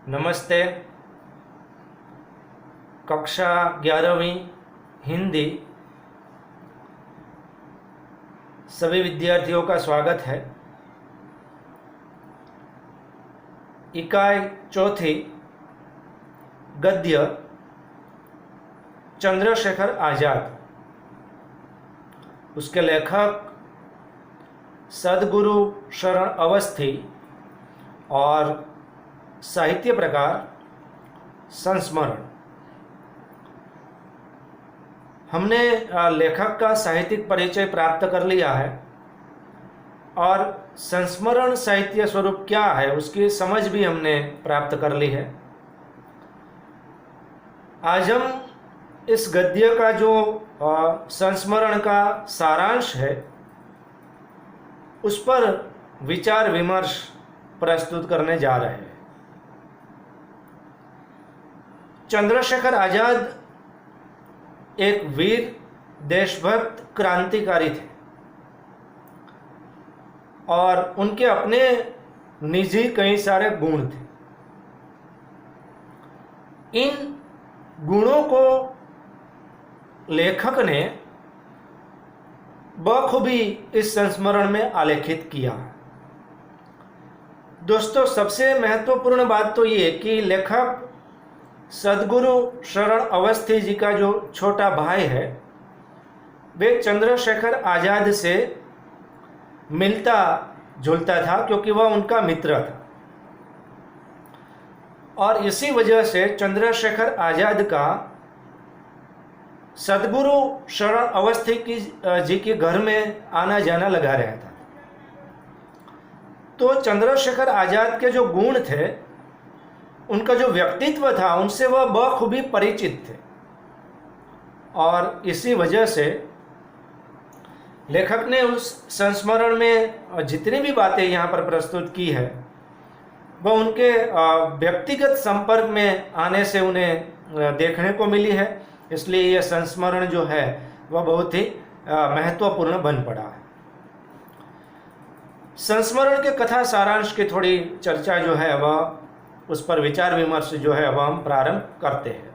नमस्ते। कक्षा 11वीं हिंदी सभी विद्यार्थियों का स्वागत है। इकाई चौथी गद्य चंद्रशेखर आज़ाद, उसके लेखक सद्गुरु शरण अवस्थी और साहित्य प्रकार संस्मरण। हमने लेखक का साहित्यिक परिचय प्राप्त कर लिया है और संस्मरण साहित्य स्वरूप क्या है उसकी समझ भी हमने प्राप्त कर ली है। आज हम इस गद्य का जो संस्मरण का सारांश है उस पर विचार विमर्श प्रस्तुत करने जा रहे हैं। चंद्रशेखर आज़ाद एक वीर देशभक्त क्रांतिकारी थे और उनके अपने निजी कई सारे गुण थे। इन गुणों को लेखक ने बखूबी इस संस्मरण में आलेखित किया। दोस्तों, सबसे महत्वपूर्ण बात तो ये कि लेखक सद्गुरु शरण अवस्थी जी का जो छोटा भाई है वे चंद्रशेखर आज़ाद से मिलता जुलता था क्योंकि वह उनका मित्र था और इसी वजह से चंद्रशेखर आज़ाद का सद्गुरु शरण अवस्थी जी के घर में आना जाना लगा रहता। तो चंद्रशेखर आज़ाद के जो गुण थे, उनका जो व्यक्तित्व था, उनसे वह बखूबी परिचित थे और इसी वजह से लेखक ने उस संस्मरण में जितनी भी बातें यहाँ पर प्रस्तुत की है वह उनके व्यक्तिगत संपर्क में आने से उन्हें देखने को मिली है। इसलिए यह संस्मरण जो है वह बहुत ही महत्वपूर्ण बन पड़ा है। संस्मरण के कथा सारांश की थोड़ी चर्चा जो है वह उस पर विचार विमर्श जो है वह हम प्रारंभ करते हैं।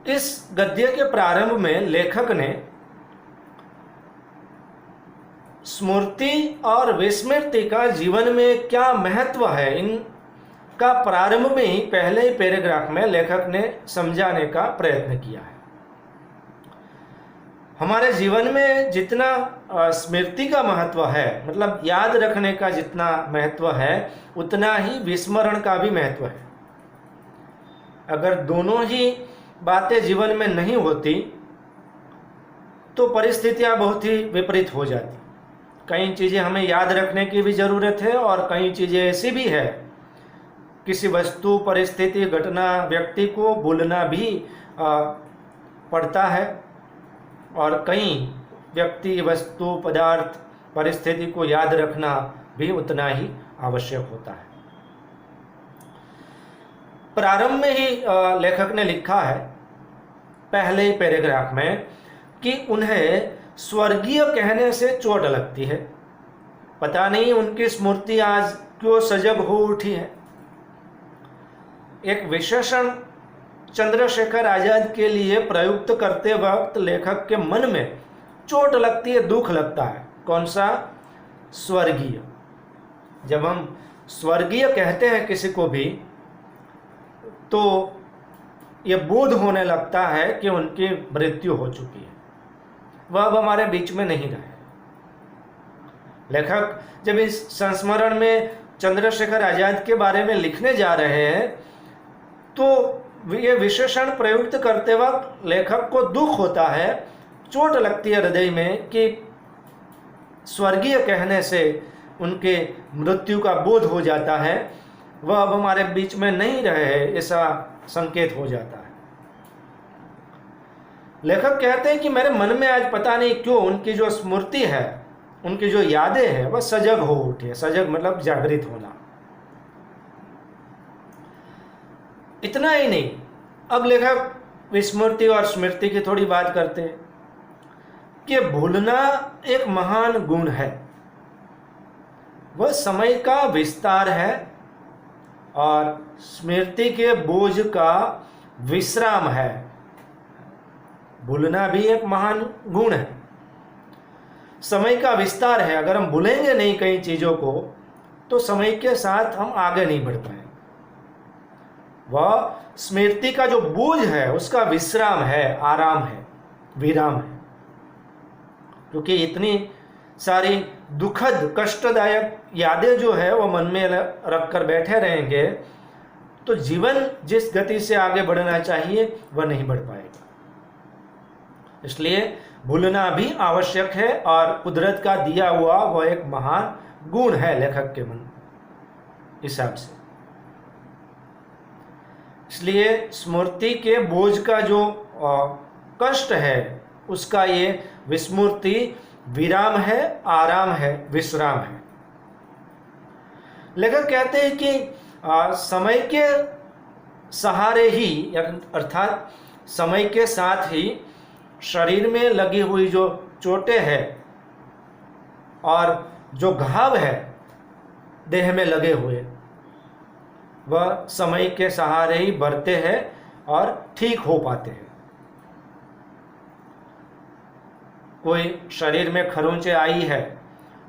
इस गद्य के प्रारंभ में लेखक ने स्मृति और विस्मृति का जीवन में क्या महत्व है, इनका प्रारंभ में ही पहले ही पैराग्राफ में लेखक ने समझाने का प्रयत्न किया है। हमारे जीवन में जितना स्मृति का महत्व है, मतलब याद रखने का जितना महत्व है, उतना ही विस्मरण का भी महत्व है। अगर दोनों ही बातें जीवन में नहीं होती तो परिस्थितियां बहुत ही विपरीत हो जाती। कई चीज़ें हमें याद रखने की भी ज़रूरत है और कई चीज़ें ऐसी भी है, किसी वस्तु, परिस्थिति, घटना, व्यक्ति को भूलना भी पड़ता है और कई व्यक्ति, वस्तु, पदार्थ, परिस्थिति को याद रखना भी उतना ही आवश्यक होता है। प्रारंभ में ही लेखक ने लिखा है पहले ही पैराग्राफ में कि उन्हें स्वर्गीय कहने से चोट लगती है। पता नहीं उनकी स्मृति आज क्यों सजग हो उठी है। एक विशेषण चंद्रशेखर आज़ाद के लिए प्रयुक्त करते वक्त लेखक के मन में चोट लगती है, दुख लगता है। कौन सा? स्वर्गीय। जब हम स्वर्गीय कहते हैं किसी को भी तो ये बोध होने लगता है कि उनकी मृत्यु हो चुकी है, वह अब हमारे बीच में नहीं रहे। लेखक जब इस संस्मरण में चंद्रशेखर आज़ाद के बारे में लिखने जा रहे हैं तो ये विशेषण प्रयुक्त करते वक्त लेखक को दुख होता है, चोट लगती है हृदय में कि स्वर्गीय कहने से उनके मृत्यु का बोध हो जाता है, वह अब हमारे बीच में नहीं रहे, ऐसा संकेत हो जाता है। लेखक कहते हैं कि मेरे मन में आज पता नहीं क्यों उनकी जो स्मृति है, उनकी जो यादें हैं वह सजग हो उठी है। सजग मतलब जागृत होना। इतना ही नहीं, अब लेखक विस्मृति और स्मृति की थोड़ी बात करते हैं कि भूलना एक महान गुण है, वह समय का विस्तार है और स्मृति के बोझ का विश्राम है। भूलना भी एक महान गुण है, समय का विस्तार है। अगर हम भूलेंगे नहीं कई चीज़ों को तो समय के साथ हम आगे नहीं बढ़ पाएंगे। वह स्मृति का जो बोझ है उसका विश्राम है, आराम है, विराम है। क्योंकि इतनी सारी दुखद कष्टदायक यादें जो है वो मन में रख कर बैठे रहेंगे तो जीवन जिस गति से आगे बढ़ना चाहिए वह नहीं बढ़ पाएगा। इसलिए भूलना भी आवश्यक है और कुदरत का दिया हुआ वह एक महान गुण है लेखक के मन हिसाब से। इसलिए स्मृति के बोझ का जो कष्ट है उसका ये विस्मृति विराम है, आराम है, विश्राम है। लेखक कहते हैं कि समय के सहारे ही अर्थात समय के साथ ही शरीर में लगी हुई जो चोटें हैं और जो घाव है देह में लगे हुए वह समय के सहारे ही बढ़ते हैं और ठीक हो पाते हैं। कोई शरीर में खरोंचे आई है,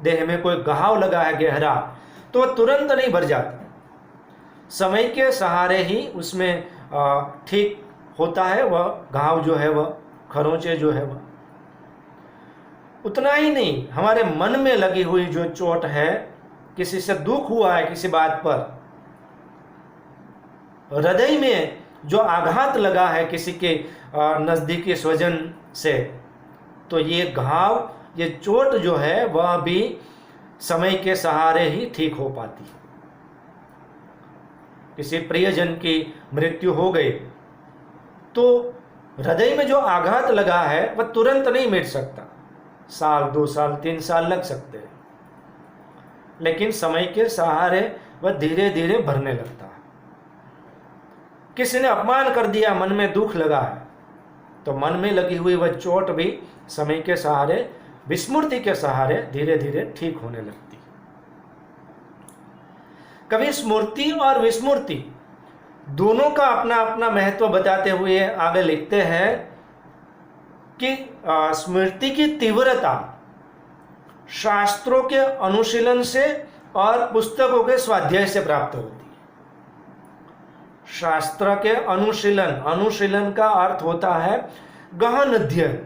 देह में कोई घाव लगा है गहरा, तो वह तुरंत नहीं भर जाता, समय के सहारे ही उसमें ठीक होता है वह घाव जो है, वह खरोंचे जो है वह। उतना ही नहीं, हमारे मन में लगी हुई जो चोट है, किसी से दुख हुआ है किसी बात पर, हृदय में जो आघात लगा है किसी के नज़दीकी स्वजन से, तो ये घाव, ये चोट जो है वह भी समय के सहारे ही ठीक हो पाती है। किसी प्रियजन की मृत्यु हो गई तो हृदय में जो आघात लगा है वह तुरंत नहीं मिट सकता, साल, 2 साल, 3 साल लग सकते हैं, लेकिन समय के सहारे वह धीरे धीरे भरने लगता है। किसी ने अपमान कर दिया, मन में दुख लगा है, तो मन में लगी हुई वह चोट भी समय के सहारे, विस्मृति के सहारे धीरे धीरे ठीक होने लगती है। कभी स्मृति और विस्मृति दोनों का अपना अपना महत्व बताते हुए आगे लिखते हैं कि स्मृति की तीव्रता शास्त्रों के अनुशीलन से और पुस्तकों के स्वाध्याय से प्राप्त होती है। शास्त्र के अनुशीलन, अनुशीलन का अर्थ होता है गहन अध्ययन,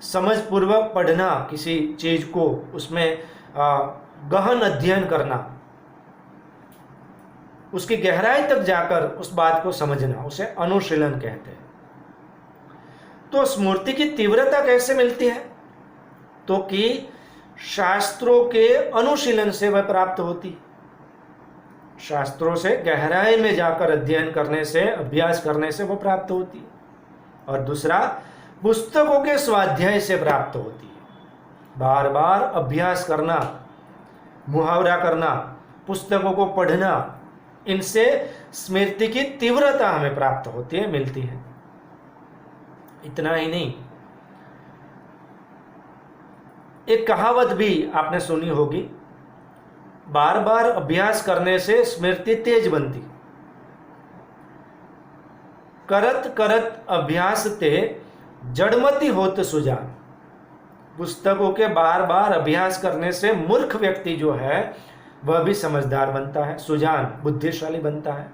समझ पूर्वक पढ़ना किसी चीज को, उसमें गहन अध्ययन करना, उसकी गहराई तक जाकर उस बात को समझना, उसे अनुशीलन कहते हैं। तो स्मृति की तीव्रता कैसे मिलती है? तो कि शास्त्रों के अनुशीलन से वह प्राप्त होती, शास्त्रों से गहराई में जाकर अध्ययन करने से, अभ्यास करने से वह प्राप्त होती। और दूसरा, पुस्तकों के स्वाध्याय से प्राप्त होती है। बार बार अभ्यास करना, मुहावरा करना, पुस्तकों को पढ़ना, इनसे स्मृति की तीव्रता हमें प्राप्त होती है, मिलती है। इतना ही नहीं, एक कहावत भी आपने सुनी होगी, बार बार अभ्यास करने से स्मृति तेज बनती। करत करत अभ्यास ते जड़मती होत सुजान। पुस्तकों के बार बार अभ्यास करने से मूर्ख व्यक्ति जो है वह भी समझदार बनता है, सुजान, बुद्धिशाली बनता है,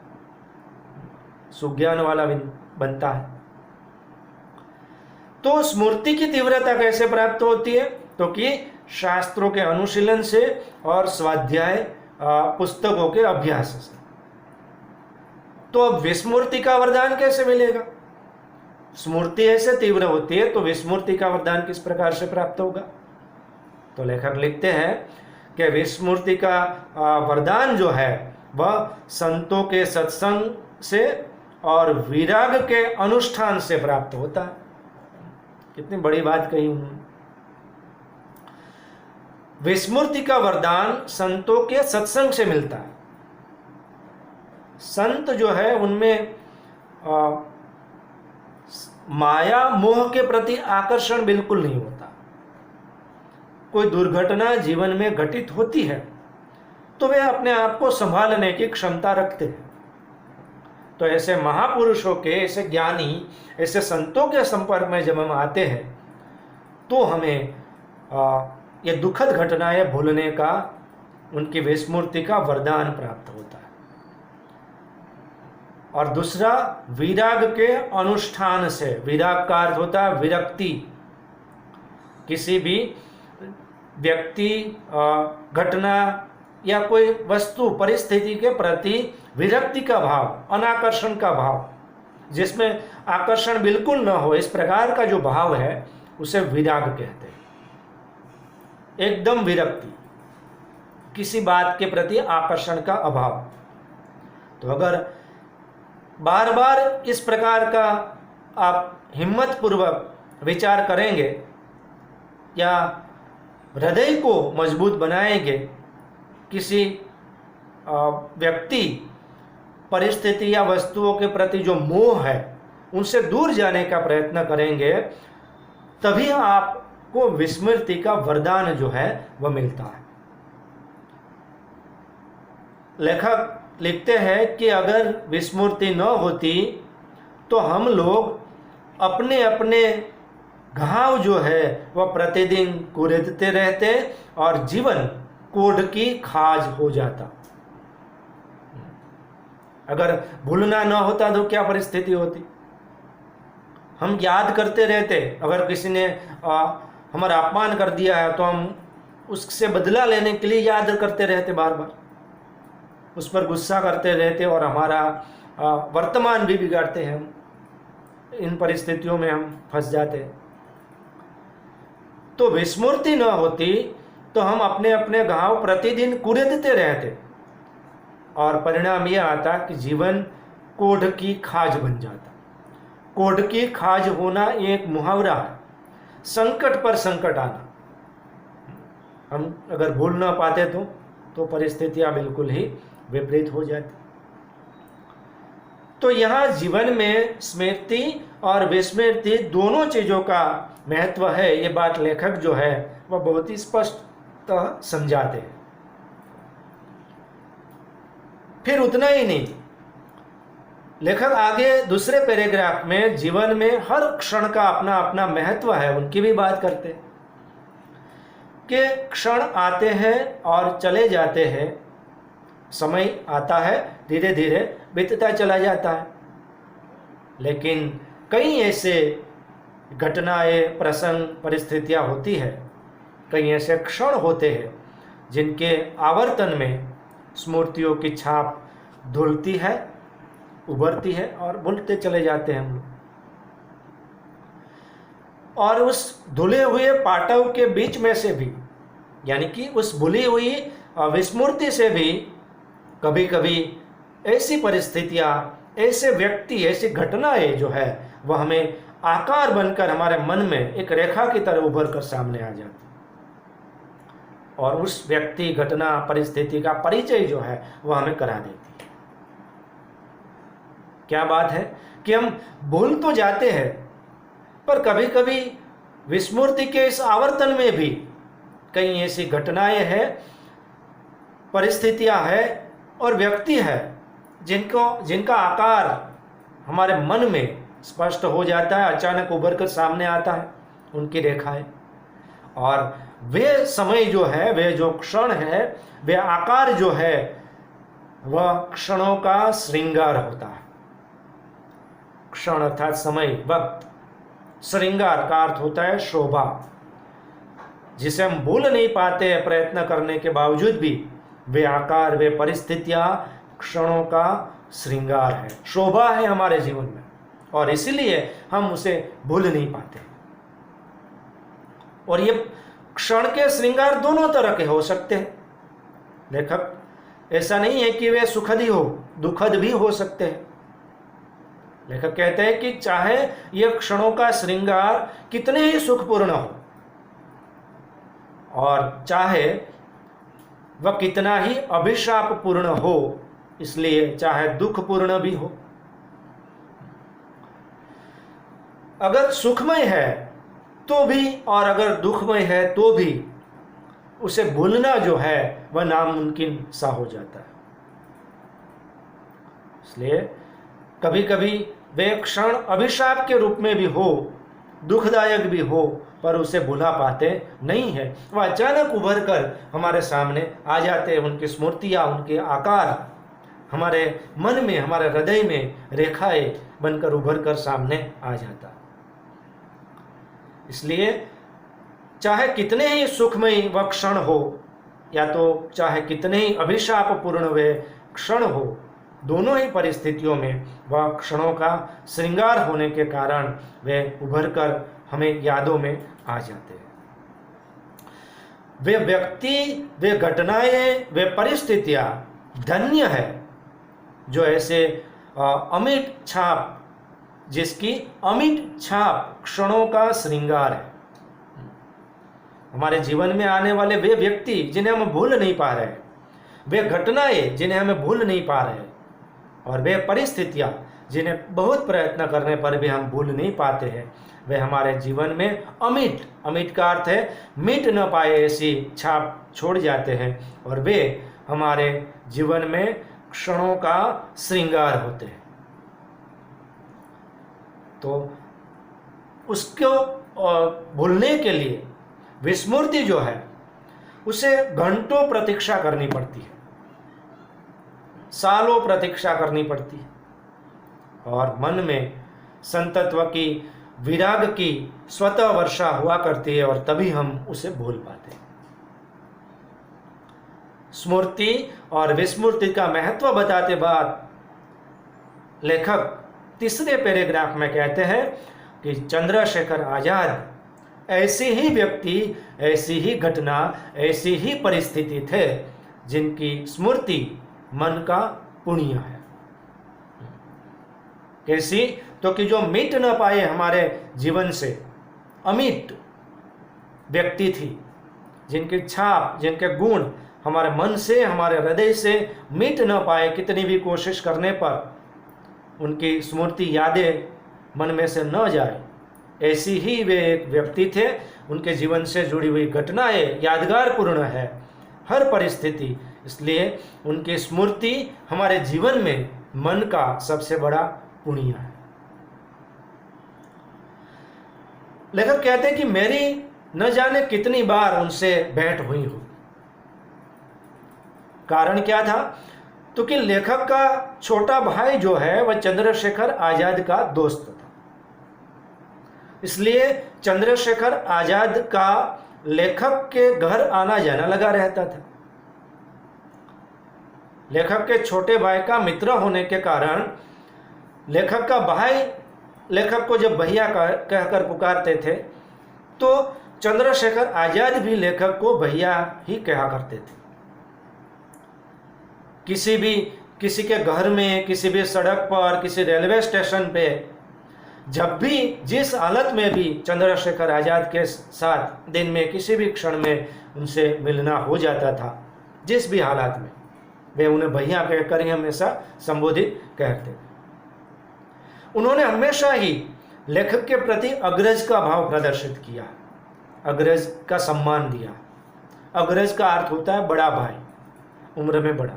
सुज्ञान वाला बनता है। तो स्मृति की तीव्रता कैसे प्राप्त होती है? तो कि शास्त्रों के अनुशीलन से और स्वाध्याय पुस्तकों के अभ्यास से। तो अब विस्मृति का वरदान कैसे मिलेगा? स्मृति ऐसे तीव्र होती है तो विस्मृति का वरदान किस प्रकार से प्राप्त होगा? तो लेखक लिखते हैं कि विस्मृति का वरदान जो है वह संतों के सत्संग से और विराग के अनुष्ठान से प्राप्त होता है। कितनी बड़ी बात कही उन्होंने। विस्मृति का वरदान संतों के सत्संग से मिलता है। संत जो है उनमें माया मोह के प्रति आकर्षण बिल्कुल नहीं होता। कोई दुर्घटना जीवन में घटित होती है तो वे अपने आप को संभालने की क्षमता रखते हैं। तो ऐसे महापुरुषों के, ऐसे ज्ञानी, ऐसे संतों के संपर्क में जब हम आते हैं तो हमें ये दुखद घटनाएं भूलने का, उनकी विस्मृति का वरदान प्राप्त होता है। और दूसरा, विराग के अनुष्ठान से, विराग का अर्थ होता है विरक्ति। किसी भी व्यक्ति, घटना या कोई वस्तु, परिस्थिति के प्रति विरक्ति का भाव, अनाकर्षण का भाव, जिसमें आकर्षण बिल्कुल न हो, इस प्रकार का जो भाव है उसे विराग कहते हैं। एकदम विरक्ति, किसी बात के प्रति आकर्षण का अभाव। तो अगर बार बार इस प्रकार का आप हिम्मत पूर्वक विचार करेंगे या हृदय को मजबूत बनाएंगे, किसी व्यक्ति, परिस्थिति या वस्तुओं के प्रति जो मोह है उनसे दूर जाने का प्रयत्न करेंगे, तभी आपको विस्मृति का वरदान जो है वह मिलता है। लेखक लिखते हैं कि अगर विस्मृति न होती तो हम लोग अपने अपने घाव जो है वह प्रतिदिन कुरेदते रहते और जीवन कोढ़ की खाज हो जाता। अगर भूलना न होता तो क्या परिस्थिति होती? हम याद करते रहते, अगर किसी ने हमारा अपमान कर दिया है तो हम उससे बदला लेने के लिए याद करते रहते, बार बार उस पर गुस्सा करते रहते और हमारा वर्तमान भी बिगाड़ते हैं। हम इन परिस्थितियों में हम फंस जाते हैं। तो विस्मृति न होती तो हम अपने अपने घाव प्रतिदिन कुरेदते रहते और परिणाम यह आता कि जीवन कोढ़ की खाज बन जाता। कोढ़ की खाज होना एक मुहावरा है, संकट पर संकट आना। हम अगर भूल ना पाते तो परिस्थितियां बिल्कुल ही विपरीत हो जाती। तो यहाँ जीवन में स्मृति और विस्मृति दोनों चीजों का महत्व है, ये बात लेखक जो है वह बहुत ही स्पष्ट समझाते हैं। फिर उतना ही नहीं, लेखक आगे दूसरे पैराग्राफ में जीवन में हर क्षण का अपना अपना महत्व है, उनकी भी बात करते हैं कि क्षण आते हैं और चले जाते हैं। समय आता है, धीरे धीरे बीतता चला जाता है, लेकिन कई ऐसे घटनाएं, प्रसंग, परिस्थितियां होती है, कई ऐसे क्षण होते हैं जिनके आवर्तन में स्मृतियों की छाप धुलती है, उभरती है और भूलते चले जाते हैं हम लोग। और उस धुले हुए पाटव के बीच में से भी, यानी कि उस भूली हुई विस्मृति से भी कभी कभी ऐसी परिस्थितियां, ऐसे व्यक्ति, ऐसी घटनाएं जो है वह हमें आकार बनकर हमारे मन में एक रेखा की तरह उभर कर सामने आ जाती और उस व्यक्ति, घटना, परिस्थिति का परिचय जो है वह हमें करा देती है। क्या बात है कि हम भूल तो जाते हैं, पर कभी कभी विस्मृति के इस आवर्तन में भी कई ऐसी घटनाएं हैं, परिस्थितियां हैं और व्यक्ति है जिनका आकार हमारे मन में स्पष्ट हो जाता है, अचानक उभर कर सामने आता है उनकी रेखाएं। और वे समय जो है, वे जो क्षण है, वे आकार जो है वह क्षणों का श्रृंगार होता है। क्षण अर्थात समय, वक्त। श्रृंगार का अर्थ होता है शोभा, जिसे हम भूल नहीं पाते प्रयत्न करने के बावजूद भी। वे आकार, वे परिस्थितियां क्षणों का श्रृंगार है, शोभा है हमारे जीवन में, और इसीलिए हम उसे भूल नहीं पाते। और ये क्षण के श्रृंगार दोनों तरह के हो सकते हैं। लेखक ऐसा नहीं है कि वे सुखद ही हो, दुखद भी हो सकते हैं। लेखक कहते हैं कि चाहे ये क्षणों का श्रृंगार कितने ही सुखपूर्ण हो और चाहे वह कितना ही अभिशापपूर्ण हो, इसलिए चाहे दुखपूर्ण भी हो, अगर सुखमय है तो भी और अगर दुखमय है तो भी उसे भूलना जो है वह नामुमकिन सा हो जाता है। इसलिए कभी कभी वे क्षण अभिशाप के रूप में भी हो, दुखदायक भी हो, पर उसे भुला पाते नहीं है। वह अचानक उभर कर हमारे सामने आ जाते हैं। उनकी स्मृतियाँ, उनके आकार हमारे मन में, हमारे हृदय में रेखाएं बनकर उभर कर सामने आ जाता। इसलिए चाहे कितने ही सुखमय वह क्षण हो, या तो चाहे कितने ही अभिशापपूर्ण वे क्षण हो, दोनों ही परिस्थितियों में वह क्षणों का श्रृंगार होने के कारण वे उभर कर हमें यादों में आ जाते हैं। वे व्यक्ति, वे घटनाएं, वे परिस्थितियां धन्य है जो ऐसे अमिट छाप, जिसकी अमिट छाप क्षणों का श्रृंगार है। हमारे जीवन में आने वाले वे व्यक्ति जिन्हें हम भूल नहीं पा रहे, वे घटनाएं जिन्हें हमें भूल नहीं पा रहे, और वे परिस्थितियां जिन्हें बहुत प्रयत्न करने पर भी हम भूल नहीं पाते हैं, वे हमारे जीवन में अमिट, अमिट का अर्थ है मिट न पाए ऐसी छाप छोड़ जाते हैं, और वे हमारे जीवन में क्षणों का श्रृंगार होते हैं। तो उसको भूलने के लिए विस्मृति जो है उसे घंटों प्रतीक्षा करनी पड़ती है, सालों प्रतीक्षा करनी पड़ती है, और मन में संतत्व की, विराग की स्वतः वर्षा हुआ करती है, और तभी हम उसे भूल पाते हैं। स्मृति और विस्मृति का महत्व बताते बाद लेखक तीसरे पैराग्राफ में कहते हैं कि चंद्रशेखर आजाद ऐसे ही व्यक्ति, ऐसी ही घटना, ऐसी ही परिस्थिति थे जिनकी स्मृति मन का पुण्य है। कैसी? तो कि जो मिट न पाए हमारे जीवन से, अमिट व्यक्ति थी, जिनकी छाप, जिनके गुण हमारे मन से, हमारे हृदय से मिट न पाए, कितनी भी कोशिश करने पर उनकी स्मृति, यादें मन में से न जाए, ऐसी ही वे एक व्यक्ति थे। उनके जीवन से जुड़ी हुई घटनाएं यादगार पूर्ण है, हर परिस्थिति। इसलिए उनकी स्मृति हमारे जीवन में मन का सबसे बड़ा पुण्य है। लेखक कहते हैं कि मेरी न जाने कितनी बार उनसे भेंट हुई हो। कारण क्या था? तो कि लेखक का छोटा भाई जो है वह चंद्रशेखर आजाद का दोस्त था। इसलिए चंद्रशेखर आजाद का लेखक के घर आना जाना लगा रहता था। लेखक के छोटे भाई का मित्र होने के कारण लेखक का भाई लेखक को जब भैया कहकर पुकारते थे, तो चंद्रशेखर आजाद भी लेखक को भैया ही कहा करते थे। किसी के घर में, किसी भी सड़क पर, किसी रेलवे स्टेशन पे, जब भी जिस हालत में भी चंद्रशेखर आजाद के साथ दिन में किसी भी क्षण में उनसे मिलना हो जाता था, जिस भी हालात में, वे उन्हें भैया कहकर ही हमेशा संबोधित करते थे। उन्होंने हमेशा ही लेखक के प्रति अग्रज का भाव प्रदर्शित किया, अग्रज का सम्मान दिया। अग्रज का अर्थ होता है बड़ा भाई, उम्र में बड़ा।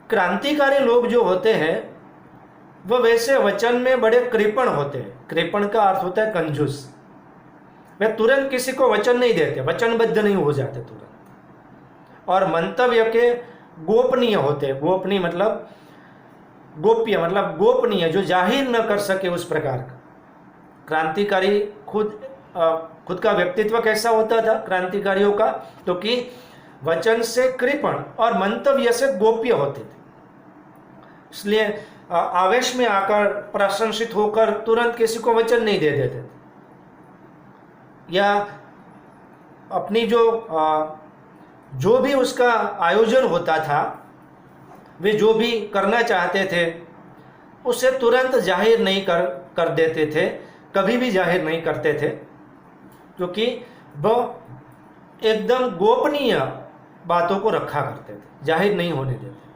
क्रांतिकारी लोग जो होते हैं वह वैसे वचन में बड़े कृपण होते हैं। कृपण का अर्थ होता है कंजूस। वे तुरंत किसी को वचन नहीं देते, वचनबद्ध नहीं हो जाते तुरंत, और मंतव्य के गोपनीय होते। गोपनीय मतलब गोप्य, मतलब गोपनीय, जो जाहिर न कर सके उस प्रकार का। क्रांतिकारी खुद का व्यक्तित्व कैसा होता था क्रांतिकारियों का? तो कि वचन से कृपण और मंतव्य से गोप्य होते थे। इसलिए आवेश में आकर, प्रशंसित होकर तुरंत किसी को वचन नहीं दे देते थे, या अपनी जो भी उसका आयोजन होता था, वे जो भी करना चाहते थे उसे तुरंत जाहिर नहीं कर देते थे, कभी भी जाहिर नहीं करते थे, क्योंकि वह एकदम गोपनीय बातों को रखा करते थे, जाहिर नहीं होने देते।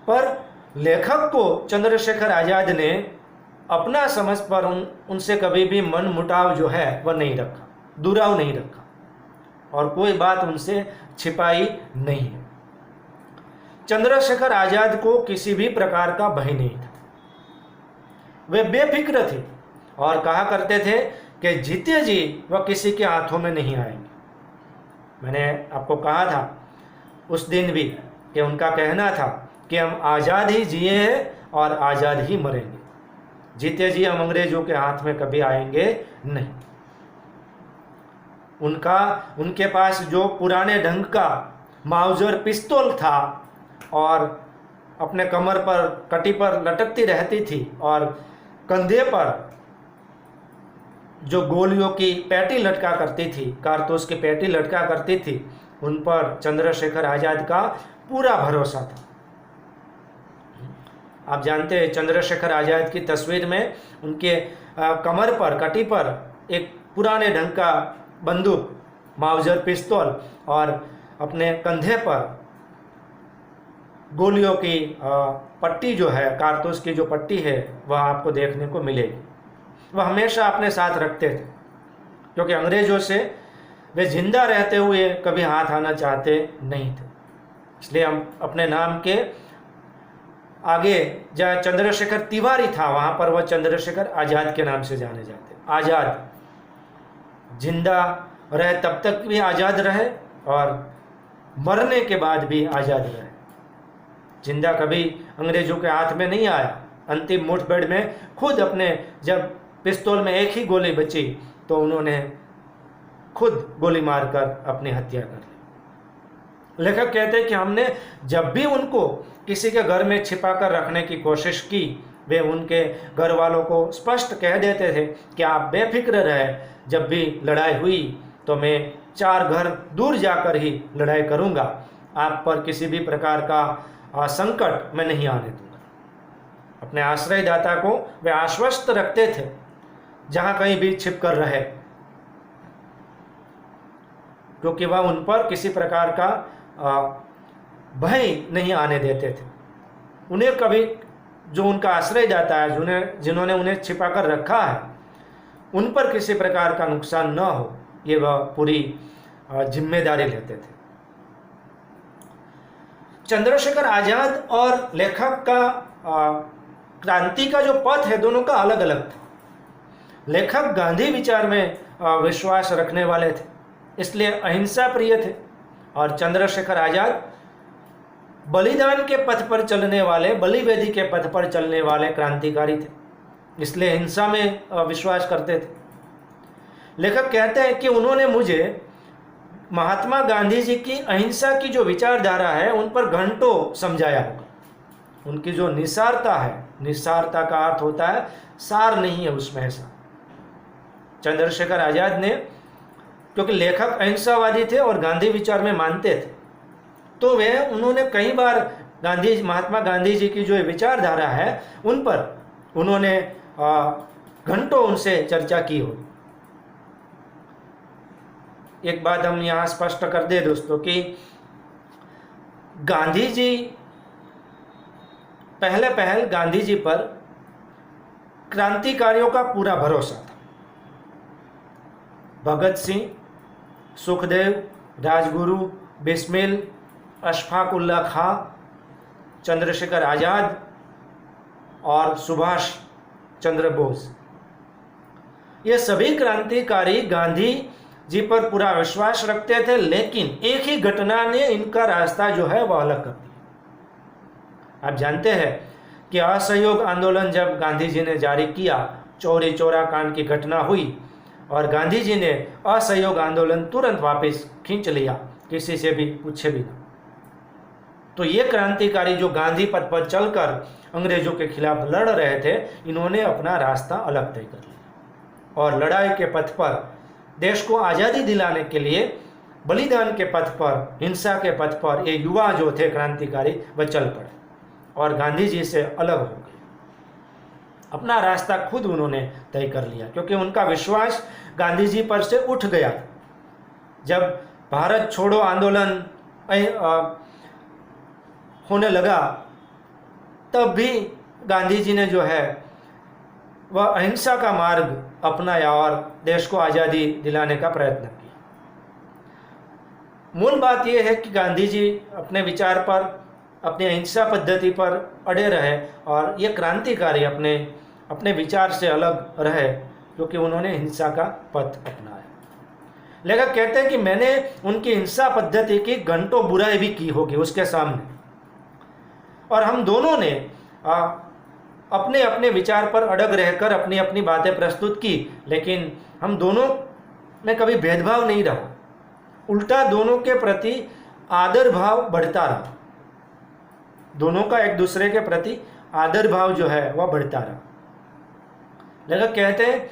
पर लेखक को चंद्रशेखर आजाद ने अपना समझ पर उनसे कभी भी मन मुटाव जो है वह नहीं रखा, दुराव नहीं रखा। और कोई बात उनसे छिपाई नहीं है। चंद्रशेखर आजाद को किसी भी प्रकार का भय नहीं था। वे बेफिक्र थे और कहा करते थे कि जीते जी वह किसी के हाथों में नहीं आएंगे। मैंने आपको कहा था उस दिन भी कि उनका कहना था कि हम आज़ाद ही जिए हैं और आज़ाद ही मरेंगे, जीते जी हम अंग्रेजों के हाथ में कभी आएंगे नहीं। उनके पास जो पुराने ढंग का माउजर पिस्तौल था और अपने कमर पर कटी पर लटकती रहती थी और कंधे पर जो गोलियों की पैटी लटका करती थी, कारतूस की पैटी लटका करती थी, उन पर चंद्रशेखर आज़ाद का पूरा भरोसा था। आप जानते हैं चंद्रशेखर आज़ाद की तस्वीर में उनके कमर पर कटी पर एक पुराने ढंग का बंदूक माउजर पिस्तौल और अपने कंधे पर गोलियों की पट्टी जो है, कारतूस की जो पट्टी है, वह आपको देखने को मिलेगी। वह हमेशा अपने साथ रखते थे क्योंकि अंग्रेजों से वे जिंदा रहते हुए कभी हाथ आना चाहते नहीं थे। इसलिए हम अपने नाम के आगे जहाँ चंद्रशेखर तिवारी था वहाँ पर वह चंद्रशेखर आज़ाद के नाम से जाने जाते। आज़ाद, जिंदा रहे तब तक भी आज़ाद रहे और मरने के बाद भी आज़ाद रहे। जिंदा कभी अंग्रेजों के हाथ में नहीं आया। अंतिम मुठभेड़ में खुद अपने जब पिस्तौल में एक ही गोली बची तो उन्होंने खुद गोली मारकर अपनी हत्या कर ली। लेखक कहते हैं कि हमने जब भी उनको किसी के घर में छिपा कर रखने की कोशिश की, वे उनके घर वालों को स्पष्ट कह देते थे कि आप बेफिक्र रहे, जब भी लड़ाई हुई तो मैं 4 घर दूर जाकर ही लड़ाई करूंगा, आप पर किसी भी प्रकार का संकट मैं नहीं आने दूंगा। अपने आश्रयदाता को वे आश्वस्त रखते थे जहां कहीं भी छिप कर रहे, क्योंकि वह उन पर किसी प्रकार का भय नहीं आने देते थे। उन्हें कभी जो उनका आश्रयदाता है, जिन्होंने उन्हें छिपा कर रखा है, उन पर किसी प्रकार का नुकसान न हो, ये वह पूरी जिम्मेदारी लेते थे। चंद्रशेखर आज़ाद और लेखक का क्रांति का जो पथ है, दोनों का अलग अलग था। लेखक गांधी विचार में विश्वास रखने वाले थे, इसलिए अहिंसा प्रिय थे, और चंद्रशेखर आज़ाद बलिदान के पथ पर चलने वाले, बलिवेदी के पथ पर चलने वाले क्रांतिकारी थे, इसलिए हिंसा में विश्वास करते थे। लेखक कहते हैं कि उन्होंने मुझे महात्मा गांधी जी की अहिंसा की जो विचारधारा है उन पर घंटों समझाया होगा। उनकी जो निसारता है, निसारता का अर्थ होता है सार नहीं है उसमें ऐसा। चंद्रशेखर आज़ाद ने, क्योंकि लेखक अहिंसावादी थे और गांधी विचार में मानते थे, तो उन्होंने कई बार महात्मा गांधी जी की जो विचारधारा है उन पर उन्होंने घंटों उनसे चर्चा की हो। एक बात हम यहाँ स्पष्ट कर दे दोस्तों कि गांधी जी पहल गांधी जी पर क्रांतिकारियों का पूरा भरोसा था। भगत सिंह, सुखदेव, राजगुरु, बिस्मिल, अशफाक उल्लाह खां, चंद्रशेखर आज़ाद और सुभाष चंद्र बोस, ये सभी क्रांतिकारी गांधी जी पर पूरा विश्वास रखते थे, लेकिन एक ही घटना ने इनका रास्ता जो है वह अलग कर दिया। आप जानते हैं कि असहयोग आंदोलन जब गांधी जी ने जारी किया, चौरी चौरा कांड की घटना हुई और गांधी जी ने असहयोग आंदोलन तुरंत वापस खींच लिया, किसी से भी पूछे बिना। तो ये क्रांतिकारी जो गांधी पथ पर चलकर अंग्रेजों के खिलाफ लड़ रहे थे, इन्होंने अपना रास्ता अलग तय कर लिया और लड़ाई के पथ पर, देश को आज़ादी दिलाने के लिए बलिदान के पथ पर, हिंसा के पथ पर ये युवा जो थे क्रांतिकारी वह चल पड़े और गांधी जी से अलग हो गए। अपना रास्ता खुद उन्होंने तय कर लिया, क्योंकि उनका विश्वास गांधी जी पर से उठ गया। जब भारत छोड़ो आंदोलन होने लगा, तब भी गांधी जी ने जो है वह अहिंसा का मार्ग अपनाया और देश को आज़ादी दिलाने का प्रयत्न किया। मूल बात यह है कि गांधी जी अपने विचार पर, अपनी अहिंसा पद्धति पर अड़े रहे और ये क्रांतिकारी अपने विचार से अलग रहे, क्योंकि उन्होंने हिंसा का पथ अपनाया। लेखक कहते हैं कि मैंने उनकी हिंसा पद्धति की घंटों बुराई भी की होगी उसके सामने, और हम दोनों ने अपने अपने विचार पर अड़ग रहकर अपनी अपनी बातें प्रस्तुत की, लेकिन हम दोनों में कभी भेदभाव नहीं रहा, उल्टा दोनों के प्रति आदर भाव बढ़ता रहा। दोनों का एक दूसरे के प्रति आदर भाव जो है वह बढ़ता रहा। लेखक कहते हैं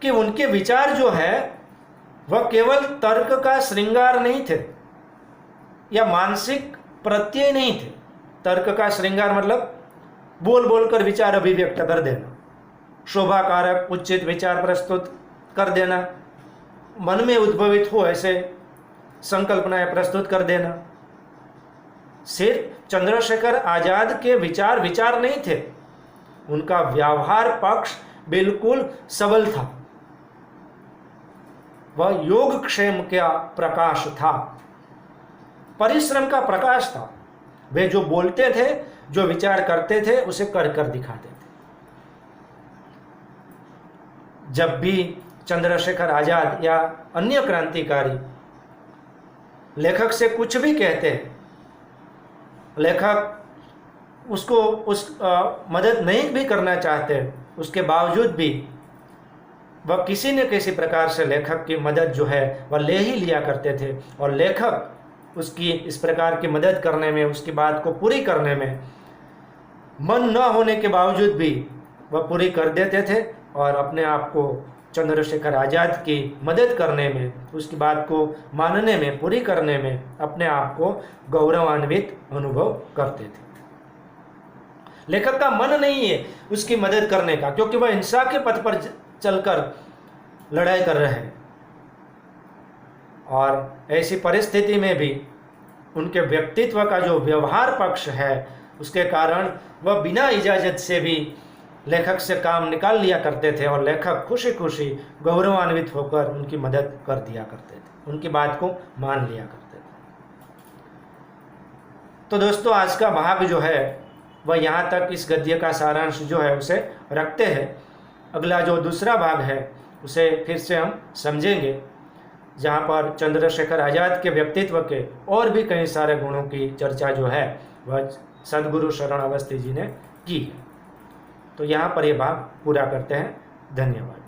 कि उनके विचार जो है वह केवल तर्क का श्रृंगार नहीं थे या मानसिक प्रत्यय नहीं थे। तर्क का श्रृंगार मतलब बोल बोलकर विचार अभिव्यक्त कर देना, शोभाकारक उचित विचार प्रस्तुत कर देना, मन में उद्भवित हो ऐसे संकल्पनाएं प्रस्तुत कर देना। सिर्फ चंद्रशेखर आजाद के विचार विचार नहीं थे, उनका व्यवहार पक्ष बिल्कुल सबल था। वह योगक्षेम का प्रकाश था, परिश्रम का प्रकाश था। वे जो बोलते थे, जो विचार करते थे, उसे कर कर दिखाते थे। जब भी चंद्रशेखर आजाद या अन्य क्रांतिकारी लेखक से कुछ भी कहते हैं, लेखक उसको मदद नहीं भी करना चाहते, उसके बावजूद भी वह किसी न किसी प्रकार से लेखक की मदद जो है वह ले ही लिया करते थे, और लेखक उसकी इस प्रकार की मदद करने में, उसकी बात को पूरी करने में मन न होने के बावजूद भी वह पूरी कर देते थे, और अपने आप को चंद्रशेखर आज़ाद की मदद करने में, उसकी बात को मानने में, पूरी करने में अपने आप को गौरवान्वित अनुभव करते थे। लेखक का मन नहीं है उसकी मदद करने का, क्योंकि वह हिंसा के पथ पर चलकर लड़ाई कर रहे हैं, और ऐसी परिस्थिति में भी उनके व्यक्तित्व का जो व्यवहार पक्ष है उसके कारण वह बिना इजाज़त से भी लेखक से काम निकाल लिया करते थे, और लेखक खुशी खुशी गौरवान्वित होकर उनकी मदद कर दिया करते थे, उनकी बात को मान लिया करते थे। तो दोस्तों, आज का भाग जो है वह यहाँ तक इस गद्य का सारांश जो है उसे रखते हैं। अगला जो दूसरा भाग है उसे फिर से हम समझेंगे, जहाँ पर चंद्रशेखर आज़ाद के व्यक्तित्व के और भी कई सारे गुणों की चर्चा जो है वह सद्गुरु शरण अवस्थी जी ने की है। तो यहाँ पर यह भाग पूरा करते हैं। धन्यवाद।